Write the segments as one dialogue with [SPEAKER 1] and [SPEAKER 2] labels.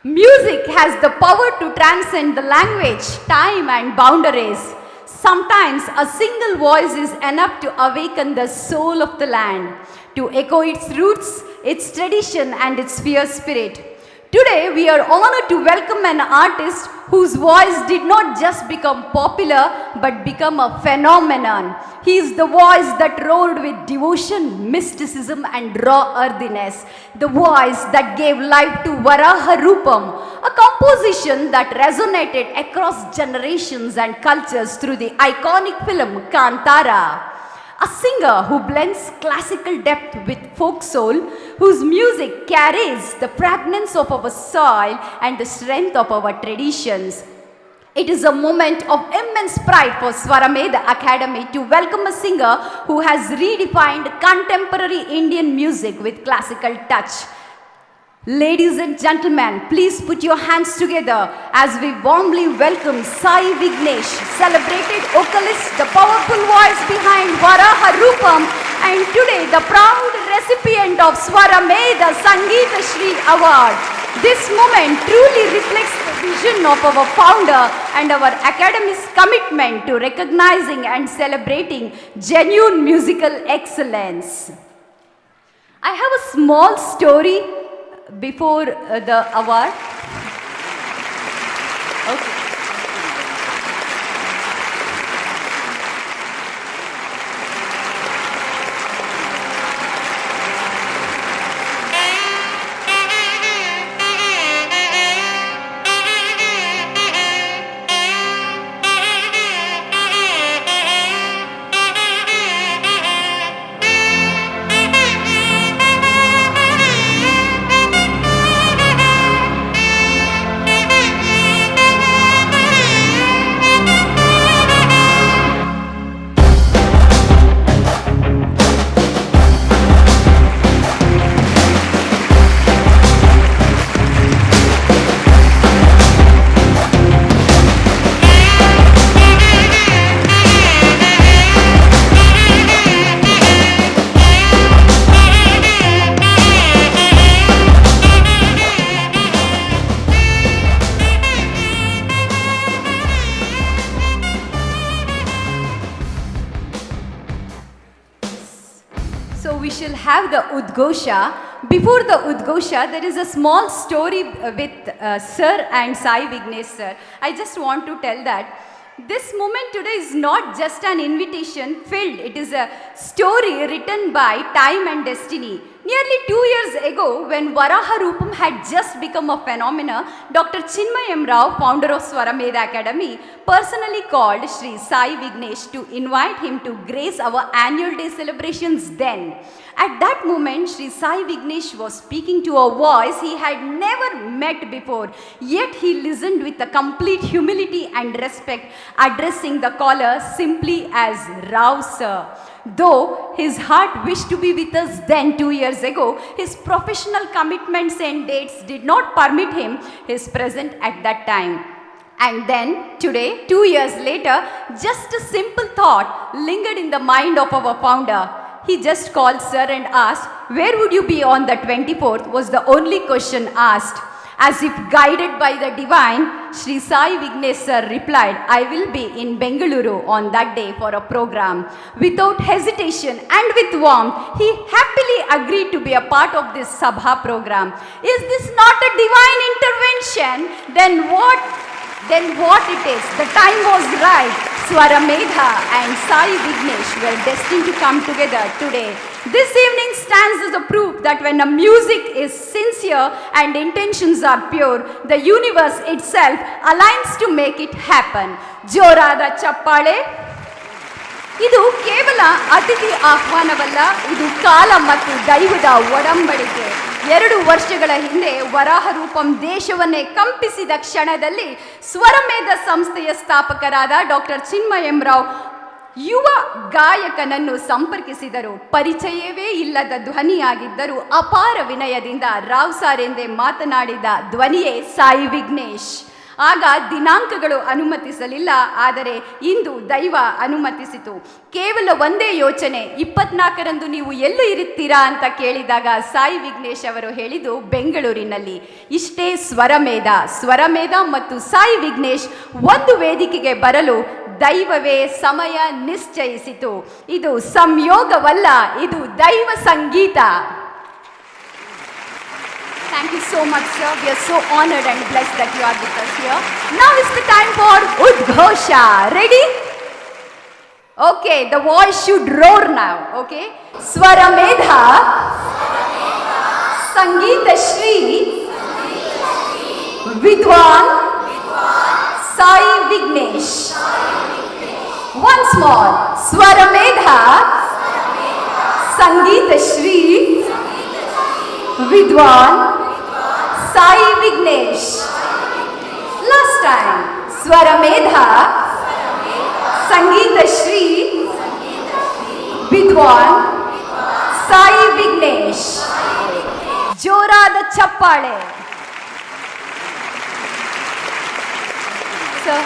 [SPEAKER 1] Music has the power to transcend the language, time, and boundaries. Sometimes a single voice is enough to awaken the soul of the land, to echo its roots, its tradition, and its fierce spirit. Today, we are honored to welcome an artist whose voice did not just become popular but become a phenomenon. He is the voice that roared with devotion, mysticism, and raw earthiness. The voice that gave life to Varaha Roopam, a composition that resonated across generations and cultures through the iconic film Kantara. A singer who blends classical depth with folk soul, whose music carries the fragrance of our soil and the strength of our traditions. It is a moment of immense pride for Swaramedha Academy to welcome a singer who has redefined contemporary Indian music with classical touch. Ladies and gentlemen, please put your hands together as we warmly welcome Sai Vignesh, celebrated vocalist, the powerful voice behind Varaha Roopam, and today the proud recipient of Swaramedha Sangeeta Shri award. This moment truly reflects the vision of our founder and our academy's commitment to recognizing and celebrating genuine musical excellence. I have a small story before the award. Okay. So we shall have the Udghosha. Before the Udghosha, there is a small story with Sir and Sai Vignesh Sir. I just want to tell that this moment today is not just an invitation filled, it is a story written by time and destiny. Nearly 2 years ago, when Varaha Roopam had just become a phenomenon, Dr. Chinmayam Rao, founder of Swaramedha Academy, personally called Sri Sai Vignesh to invite him to grace our annual day celebrations then. At that moment, Sri Sai Vignesh was speaking to a voice he had never met before, yet he listened with a complete humility and respect, addressing the caller simply as Rao Sir. Though his heart wished to be with us then 2 years ago, his professional commitments and dates did not permit him his presence at that time. And then, today, 2 years later, just a simple thought lingered in the mind of our founder. He just called Sir and asked, "Where would you be on the 24th?" was the only question asked. As if guided by the divine, Sri Sai Vignesh Sir replied, "I will be in Bengaluru on that day for a program." Without hesitation and with warmth, he happily agreed to be a part of this Sabha program. Is this not a divine intervention? Then what it is? The time was right. Swaramedha and Sai Vignesh were destined to come together today. This evening stands as a proof that when a music is sincere and intentions are pure, the universe itself aligns to make it happen. Jorada chappale. ಇದು ಕೇವಲ ಅತಿಥಿ ಆಹ್ವಾನವಲ್ಲ, ಇದು ಕಾಲ ಮತ್ತು ದೈವದ ಒಡಂಬಡಿಕೆ. 2 ವರ್ಷಗಳ ಹಿಂದೆ ವರಾಹ ರೂಪಂ ದೇಶವನ್ನೇ ಕಂಪಿಸಿದ ಕ್ಷಣದಲ್ಲಿ ಸ್ವರಮೇಧ ಸಂಸ್ಥೆಯ ಸ್ಥಾಪಕರಾದ ಡಾಕ್ಟರ್ ಚಿನ್ಮಯಂ ರಾವ್ ಯುವ ಗಾಯಕನನ್ನು ಸಂಪರ್ಕಿಸಿದರು. ಪರಿಚಯವೇ ಇಲ್ಲದ ಧ್ವನಿಯಾಗಿದ್ದರೂ ಅಪಾರ ವಿನಯದಿಂದ ರಾವ್ ಸಾರ್ ಎಂದೇ ಮಾತನಾಡಿದ ಧ್ವನಿಯೇ ಸಾಯಿ ವಿಘ್ನೇಶ್. ಆಗ ದಿನಾಂಕಗಳು ಅನುಮತಿಸಲಿಲ್ಲ, ಆದರೆ ಇಂದು ದೈವ ಅನುಮತಿಸಿತು. ಕೇವಲ ಒಂದೇ ಯೋಚನೆ, 24ರಂದು ನೀವು ಎಲ್ಲೂ ಇರುತ್ತೀರಾ ಅಂತ ಕೇಳಿದಾಗ ಸಾಯಿ ವಿಘ್ನೇಶ್ ಅವರು ಹೇಳಿದ್ದು ಬೆಂಗಳೂರಿನಲ್ಲಿ. ಇಷ್ಟೇ ಸ್ವರಮೇಧ ಮತ್ತು ಸಾಯಿ ವಿಘ್ನೇಶ್ ಒಂದು ವೇದಿಕೆಗೆ ಬರಲು ದೈವವೇ ಸಮಯ ನಿಶ್ಚಯಿಸಿತು. ಇದು ಸಂಯೋಗವಲ್ಲ, ಇದು ದೈವ ಸಂಗೀತ. Thank you so much, sir. We are so honored and blessed that you are with us here. Now is the time for Udghosha. Ready? Okay, the voice should roar now. Okay? Swaramedha Sangeeta Shri VIDWAN Sai Vignesh. Once more, Swaramedha Sangeeta Shri VIDWAN Sai Vignesh. Last time, Swaramedha Sangeeta Shri VIDWAN Sai Vignesh. ಜೋರಾದ ಚಪ್ಪಾಳೆ. Sir,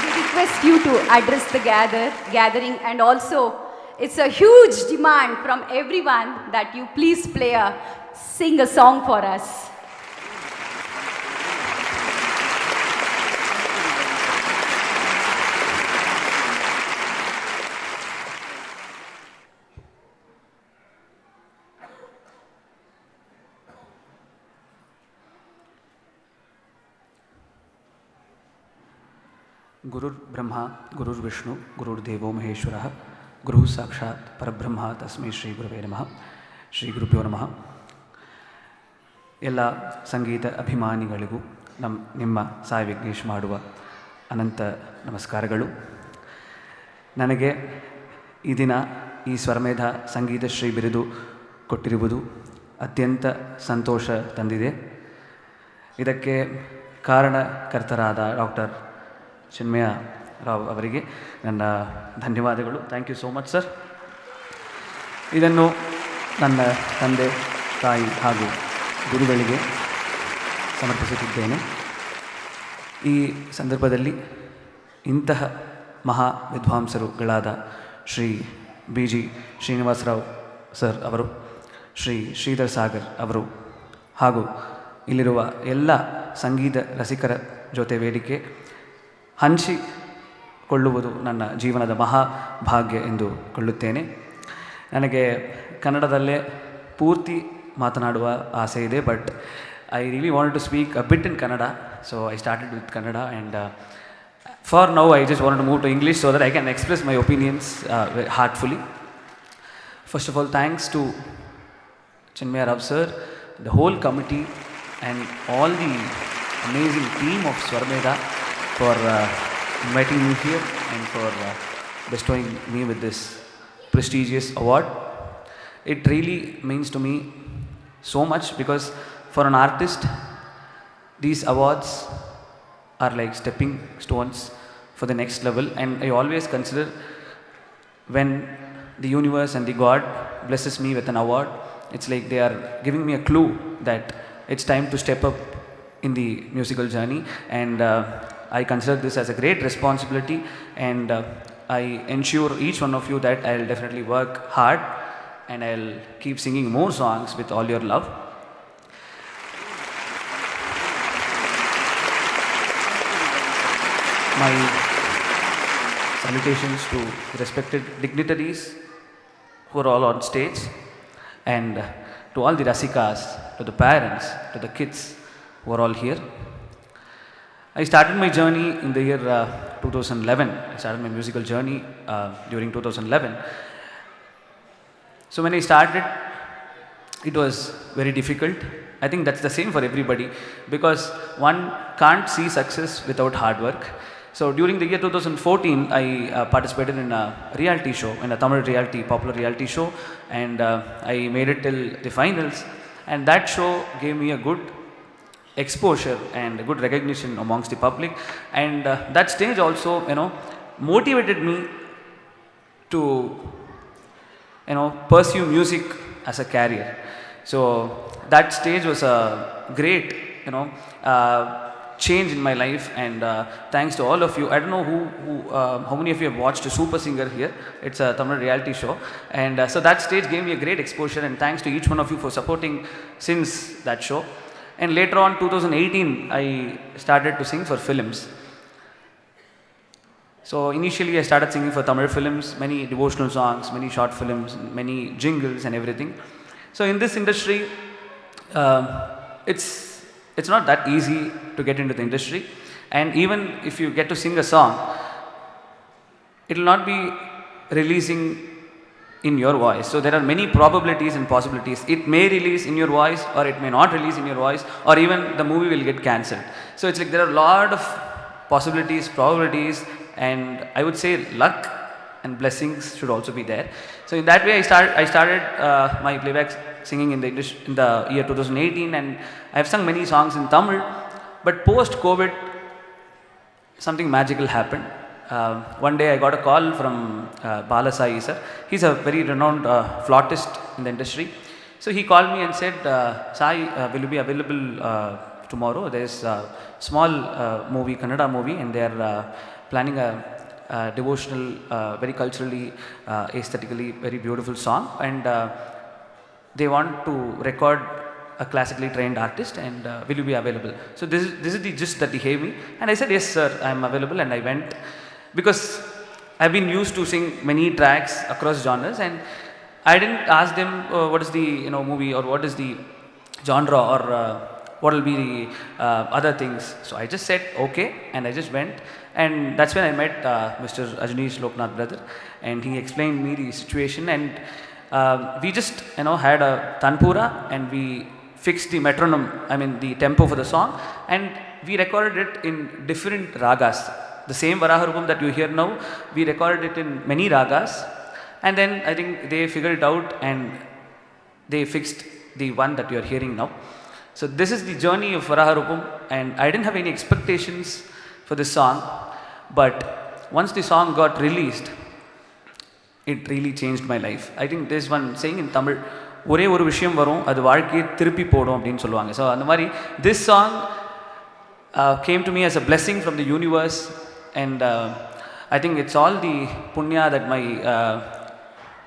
[SPEAKER 1] we request you to address the gathering, and also it's a huge demand from everyone that you please sing a song for us.
[SPEAKER 2] गुरुर् Brahma गुरुर् Vishnu गुरुर्देवो महेश्वरः गुरुः साक्षात् परब्रह्म तस्मै ಶ್ರೀ ಗುರುವೇ ನಮಃ. ಶ್ರೀ ಗುರುಭ್ಯೋ ನಮಃ. ಎಲ್ಲ ಸಂಗೀತ ಅಭಿಮಾನಿಗಳಿಗೂ ನಿಮ್ಮ ಸಾಯಿ ವಿಘ್ನೇಶ್ ಮಾಡುವ ಅನಂತ ನಮಸ್ಕಾರಗಳು. ನನಗೆ ಈ ದಿನ ಈ ಸ್ವರಮೇಧ ಸಂಗೀತ ಶ್ರೀ ಬಿರುದು ಕೊಟ್ಟಿರುವುದು ಅತ್ಯಂತ ಸಂತೋಷ ತಂದಿದೆ. ಇದಕ್ಕೆ ಕಾರಣಕರ್ತರಾದ ಡಾಕ್ಟರ್ ಚಿನ್ಮಯ ರಾವ್ ಅವರಿಗೆ ನನ್ನ ಧನ್ಯವಾದಗಳು. Thank you so much sir. ಇದನ್ನು ನನ್ನ ತಂದೆ ತಾಯಿ ಹಾಗೂ ಗುರುಗಳಿಗೆ ಸಮರ್ಪಿಸುತ್ತಿದ್ದೇನೆ. ಈ ಸಂದರ್ಭದಲ್ಲಿ ಇಂತಹ ಮಹಾ ವಿದ್ವಾಂಸರುಗಳಾದ Shri B G Srinivasrao sir ಅವರು, ಶ್ರೀ ಶ್ರೀಧರ್ ಸಾಗರ್ ಅವರು ಹಾಗೂ ಇಲ್ಲಿರುವ ಎಲ್ಲ ಸಂಗೀತ ರಸಿಕರ ಜೊತೆ ವೇದಿಕೆ ಹಂಚಿಕೊಳ್ಳುವುದು ನನ್ನ ಜೀವನದ ಮಹಾಭಾಗ್ಯ ಎಂದು ಕೊಳ್ಳುತ್ತೇನೆ. ನನಗೆ ಕನ್ನಡದಲ್ಲೇ ಪೂರ್ತಿ ಮಾತನಾಡುವ ಆಸೆ ಇದೆ, but I really wanted to speak a bit in Kannada, so I started with Kannada and for now I just want to move to English so that I can express my opinions heartfully. First of all, thanks to Chinmaya Rao sir, the whole committee and all the amazing team of Swaramedha for inviting me here and for bestowing me with this prestigious award. It really means to me so much because for an artist these awards are like stepping stones for the next level, and I always consider when the universe and the God blesses me with an award, it's like they are giving me a clue that it's time to step up in the musical journey, and I consider this as a great responsibility, and I ensure each one of you that I'll definitely work hard and I'll keep singing more songs with all your love. My salutations to respected dignitaries who are all on stage, and to all the rasikas, to the parents, to the kids who are all here. I started my journey in the year 2011. I started my musical journey during 2011. So when I started, it was very difficult. I think that's the same for everybody because one can't see success without hard work. So during the year 2014, I participated in a reality show, in a Tamil popular reality show, and I made it till the finals. And that show gave me a good exposure and good recognition amongst the public, and that stage also motivated me to pursue music as a career. So that stage was a great you know, change in my life, and thanks to all of you. I don't know how many of you have watched Super Singer here. It's a Tamil reality show, and so that stage gave me a great exposure, and thanks to each one of you for supporting since that show. And later on, 2018, I started to sing for films. So initially I started singing for Tamil films, many devotional songs, many short films, many jingles and everything. So in this industry, it's not that easy to get into the industry, and even if you get to sing a song, it will not be releasing in your voice. So there are many probabilities and possibilities. It may release in your voice, or it may not release in your voice, or even the movie will get cancelled. So it's like there are a lot of possibilities, probabilities, and I would say luck and blessings should also be there. So in that way I started my playback singing in the year 2018, and I have sung many songs in Tamil. But post COVID, something magical happened. One day I got a call from Bala Sai sir. He's a very renowned flautist in the industry. So he called me and said, Sai, will you be available tomorrow? There's a small movie, Kannada movie, and they are planning a devotional, very culturally, aesthetically very beautiful song, and they want to record a classically trained artist, and will you be available? So this is the gist that he gave me, and I said, yes sir, I am available, and I went, because I've been used to sing many tracks across genres, and I didn't ask them what is the movie, or what is the genre, or what will be the other things. So I just said okay, and I just went, and that's when I met Mr. Ajneesh Loknath brother, and he explained me the situation, and we just had a tanpura, and we fixed the metronome, I mean the tempo for the song, and we recorded it in different ragas. The same Varaha Roopam that you hear now, we recorded it in many ragas, and then I think they figured it out and they fixed the one that you are hearing now. So this is the journey of Varaha Roopam, and I didn't have any expectations for this song, but once the song got released, it really changed my life. I think there's one saying in Tamil, ஒரே ஒரு விஷயம் வரும் அது வாழ்க்கையை திருப்பி போடும் அப்படின்னு சொல்லுவாங்க. ஸோ அந்த மாதிரி this song came to me as a blessing from the universe, and I think it's all the punya that my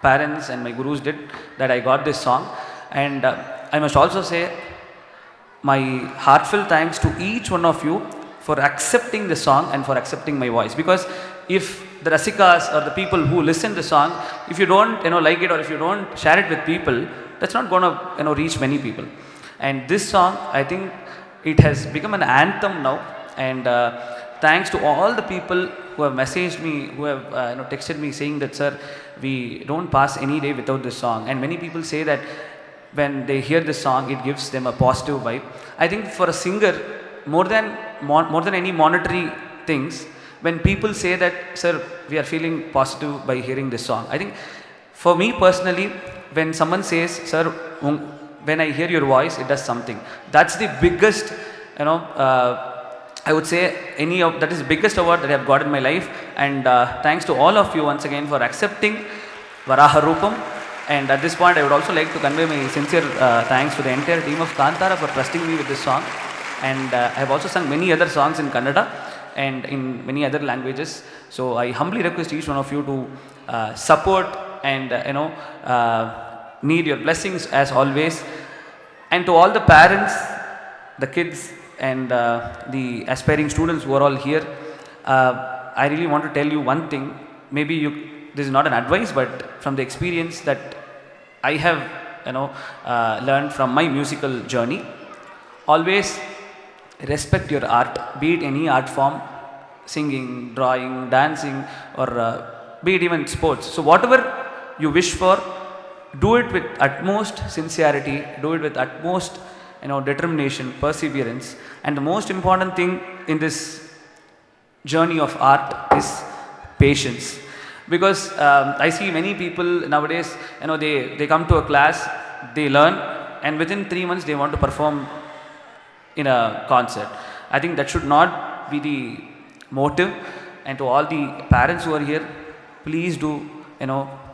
[SPEAKER 2] parents and my gurus did that I got this song. And I must also say my heartfelt thanks to each one of you for accepting the song and for accepting my voice, because if the rasikas or the people who listen to the song, if you don't like it, or if you don't share it with people, that's not going to reach many people. And this song, I think it has become an anthem now, and thanks to all the people who have messaged me, who have texted me saying that sir, we don't pass any day without this song. And many people say that when they hear this song, it gives them a positive vibe. I think for a singer, more than any monetary things, when people say that sir, we are feeling positive by hearing this song, I think for me personally, when someone says sir, when I hear your voice, it does something. That's the biggest I would say that is the biggest award that I have got in my life. And thanks to all of you once again for accepting Varaha Roopam. And at this point I would also like to convey my sincere thanks to the entire team of Kantara for trusting me with this song. And I have also sung many other songs in Kannada and in many other languages. So I humbly request each one of you to support and need your blessings as always. And to all the parents, the kids, and the aspiring students who are all here, I really want to tell you one thing. Maybe this is not an advice, but from the experience that I have learned from my musical journey, always respect your art, be it any art form, singing, drawing, dancing, or be it even sports. So whatever you wish for, do it with utmost sincerity, do it with utmost determination, perseverance. And the most important thing in this journey of art is patience. Because I see many people nowadays, they come to a class, they learn, and within 3 months they want to perform in a concert. I think that should not be the motive. And to all the parents who are here, please do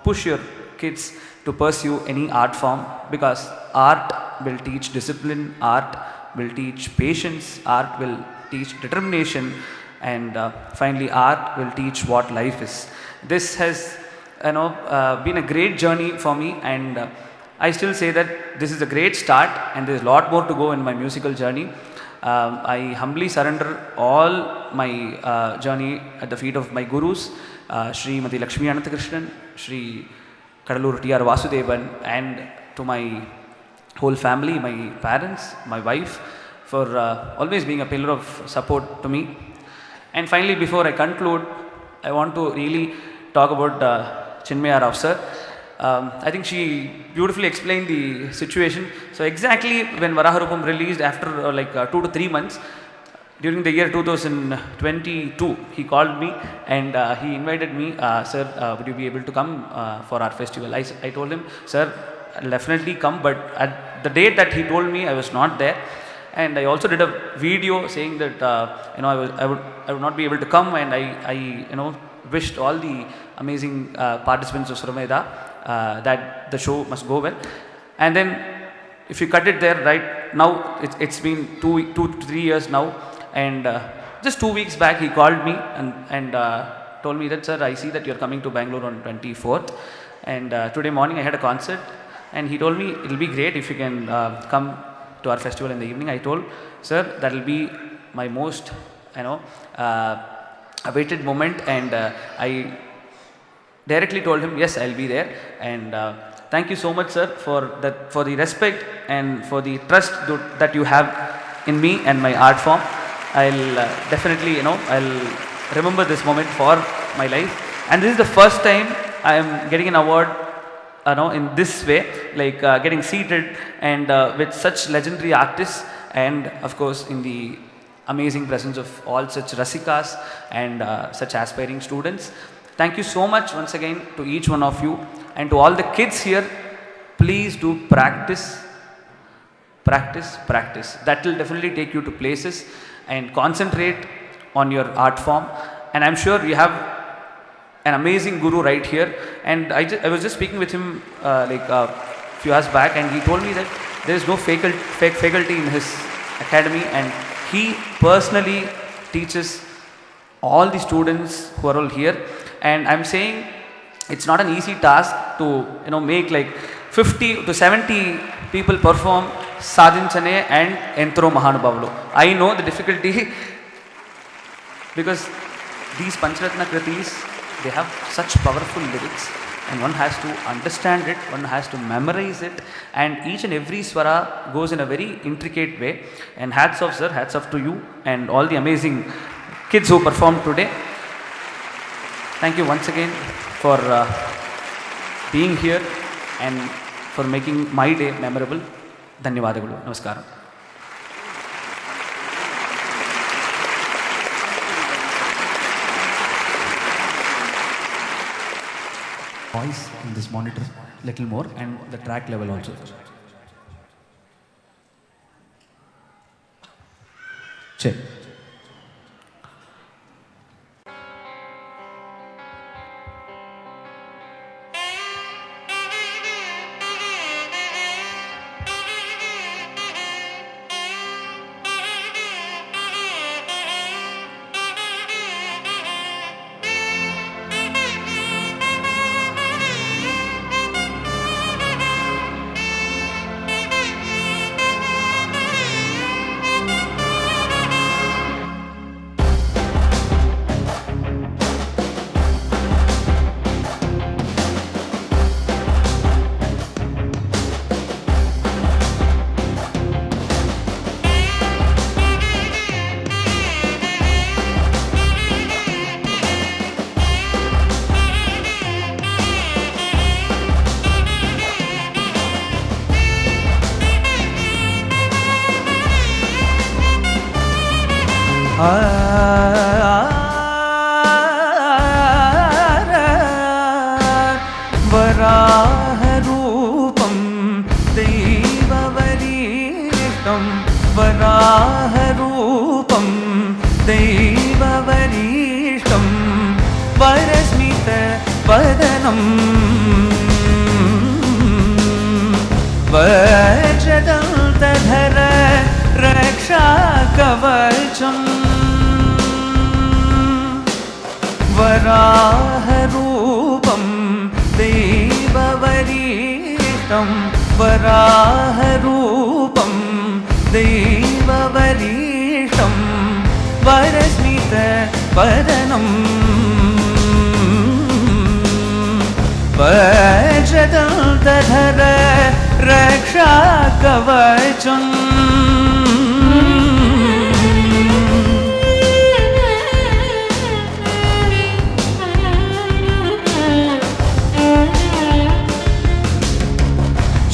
[SPEAKER 2] push your kids to pursue any art form, because art will teach discipline, art will teach patience, art will teach determination, and finally art will teach what life is. This has been a great journey for me, and I still say that this is a great start and there is a lot more to go in my musical journey. I humbly surrender all my journey at the feet of my gurus, Srimati Lakshmi Ananthakrishnan, Sri Kadalur T.R. Vasudevan, and to my whole family, my parents, my wife, for always being a pillar of support to me. And finally, before I conclude, I want to really talk about Chinmaya Rao sir. I think she beautifully explained the situation. So exactly when Varaha Roopam released, after 2 to 3 months, during the year 2022, he called me and he invited me, sir, would you be able to come for our festival? I told him, sir, I'll definitely come, but at the date that he told me, I was not there. And I also did a video saying that I would not be able to come, and I wished all the amazing participants of Swaramedha that the show must go well. And then if you cut it there, right now it's been 2 to 3 years now, and just 2 weeks back he called me and told me that, sir, I see that you're coming to Bangalore on 24th, and today morning I had a concert, and he told me it'll be great if you can come to our festival in the evening. I told, sir, that will be my most awaited moment, and I directly told him, yes, I'll be there. And thank you so much, sir, for the respect and for the trust that you have in me and my art form. I'll definitely, I'll remember this moment for my life. And this is the first time I am getting an award in this way, like getting seated and with such legendary artists, and of course in the amazing presence of all such rasikas and such aspiring students. Thank you so much once again to each one of you, and to all the kids here, please do practice, practice, practice. That will definitely take you to places, and concentrate on your art form. And I'm sure you have an amazing guru right here, and I was just speaking with him a few hours back, and he told me that there is no fake faculty in his academy, and he personally teaches all the students who are all here. And I'm saying it's not an easy task to make like 50 to 70 people perform Sadinchane and Entro Mahanubhavulu. I know the difficulty because these Pancharatna Kritis, they have such powerful lyrics, and one has to understand it, one has to memorize it, and each and every swara goes in a very intricate way. And hats off, sir, hats off to you and all the amazing kids who performed today. Thank you once again for being here and for making my day memorable. Dhanyavadagalu. Namaskaram. Voice in this monitor little more, and the track level also. Check.
[SPEAKER 3] Varaha Roopam Deivavaristam Varaha Roopam Deivavaristam Varasmita Vadanam Vajadantadhara वराहरूपं दैववरीष्टं वराहरूपं दैववरीष्टं वरस्मितवदनं वज्रदन्तधर रक्षाकवचम्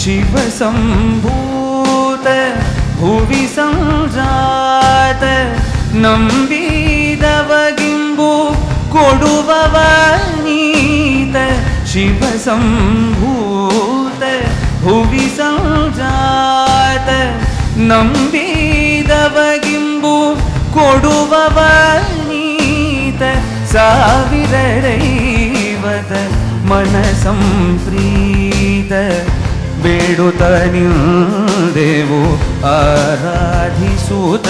[SPEAKER 3] शिवसम्भूत भुवि संजात नम्बिदवगिम्बु कोडुववनीत शिवसम्भूत भुवि संजात नम्बिदवगिम्बु कोडुववनीत ಸಾವಿರೈವದ मनसंप्रीत ಬೇಡುತ್ತ ನಿಂದೆವು ಆರಾಧಿಸುತ್ತ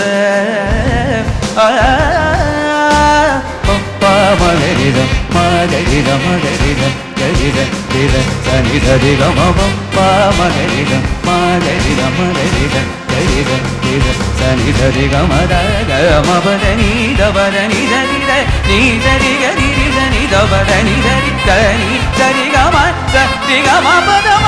[SPEAKER 3] ಪಪ್ಪ ಮಗರಿದ ಮಗರಿದ ಮಗರಿದ ಗರಿದ ರಿದ ಸನಿದ ರಿಗ ಪಪ್ಪ ಮಗರಿದ ಮಗರಿದ ಮಗರಿದ ಗರಿದ ರಿದ ಸನಿದ ರಿಗ ಮದ ಗಮ ಬದ ನೀದ ಬದ ನಿದ ನಿದ ನೀದ ರಿಗ ರಿದ ನಿದ ಬದ ನಿದ ರಿಗ ನಿ ಸರಿ ಗಮ ಸರಿ ಗಮ ಪದ ಮ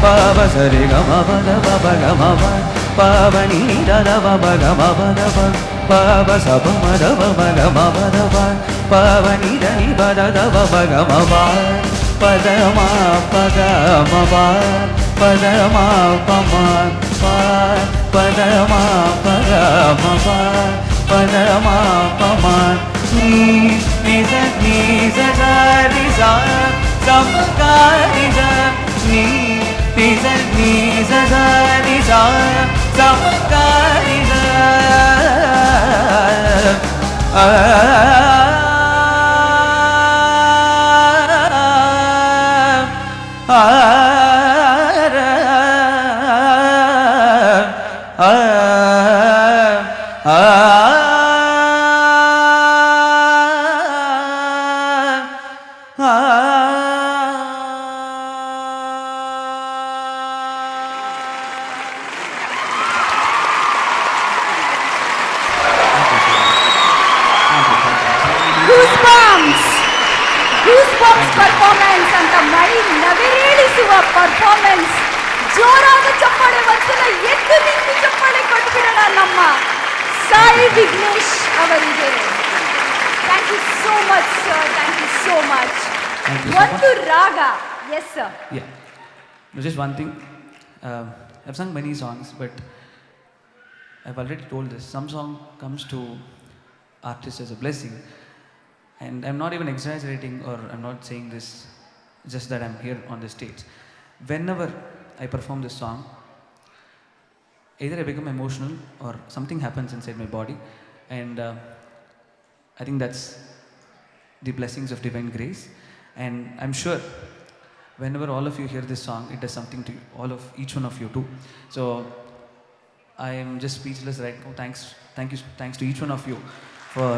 [SPEAKER 3] Pava sari gama pada papa gama pa pava ni da da papa gama pada pa pava sapa ma da papa gama pada pa pava ni da ni pada da papa gama pa pada ma pada ma pa pada ma pa ma pa pada ma pada ma pa pada ma pa ma ni sa ri sa samkari sa ni Nisa nisa sa nisa samkarisa
[SPEAKER 1] Goosebumps performance ಅಂತ ಮೈ ನವಿರೇಳಿಸುವ performance. ಜೋರಾದ ಚಪ್ಪಾಳೆ, ಒಂದ್ಸಲ ಎದ್ದು ನಿಂತು ಚಪ್ಪಾಳೆ ಕೊಟ್ಬಿಡೋಣ ನಮ್ಮ ಸಾಯಿ ವಿಘ್ನೇಶ್ ಅವರಿಗೆ. Thank you so much sir, thank you so much. ಒಂದು raga. Yes sir.
[SPEAKER 2] Yeah. Just one thing. I've sung many songs, but I've already told this. Some song comes to artists as a blessing. And I'm not even exaggerating, or I'm not saying this just that I'm here on the stage. Whenever I perform this song, either I become emotional or something happens inside my body, and I think that's the blessings of divine grace. And I'm sure whenever all of you hear this song, it does something to each one of you too. So I am just speechless right now. Thanks to each one of you for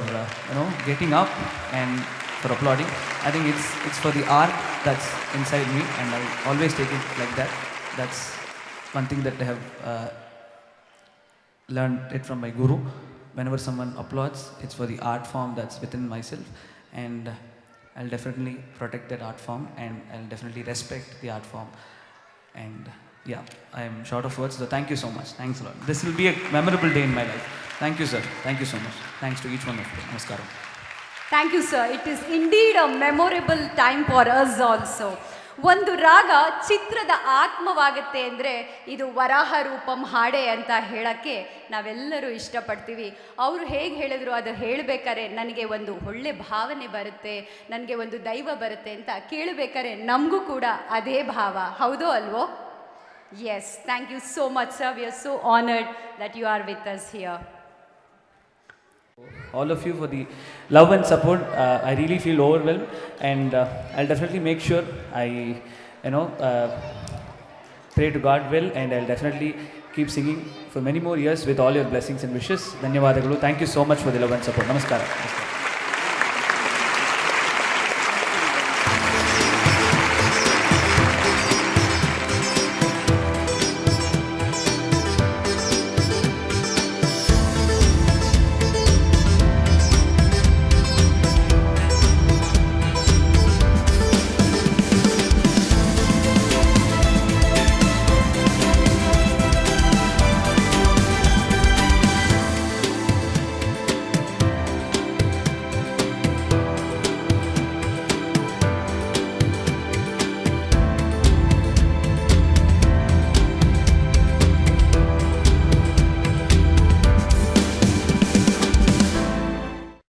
[SPEAKER 2] getting up and for applauding. I think it's for the art that's inside me, and I always take it like that. That's one thing that I have learned it from my guru. Whenever someone applauds, it's for the art form that's within myself, and I'll definitely protect that art form, and I'll definitely respect the art form. And yeah, I am short of words, so thank you so much. Thanks a lot. This will be a memorable day in my life. Thank you, sir. Thank you so much. Thanks to each one of you. Namaskaram.
[SPEAKER 1] Thank you, sir. It is indeed a memorable time for us also. ಒಂದು ರಾಗ ಚಿತ್ರದ ಆತ್ಮವಾಗುತ್ತೆ ಅಂದರೆ ಇದು ವರಾಹ ರೂಪಂ ಹಾಡೆ ಅಂತ ಹೇಳೋಕ್ಕೆ ನಾವೆಲ್ಲರೂ ಇಷ್ಟಪಡ್ತೀವಿ. ಅವರು ಹೇಗೆ ಹೇಳಿದ್ರು ಅದು ಹೇಳಬೇಕಾದ್ರೆ ನನಗೆ ಒಂದು ಒಳ್ಳೆ ಭಾವನೆ ಬರುತ್ತೆ, ನನಗೆ ಒಂದು ದೈವ ಬರುತ್ತೆ ಅಂತ ಕೇಳಬೇಕಾದ್ರೆ ನಮಗೂ ಕೂಡ ಅದೇ ಭಾವ, ಹೌದೋ ಅಲ್ವೋ? Yes, thank you so much sir. We are so honoured that you are with us here.
[SPEAKER 2] All of you for the love and support. I really feel overwhelmed, and I'll definitely make sure I, pray to God will, and I'll definitely keep singing for many more years with all your blessings and wishes. Dhanyavadagalu. Thank you so much for the love and support. Namaskara.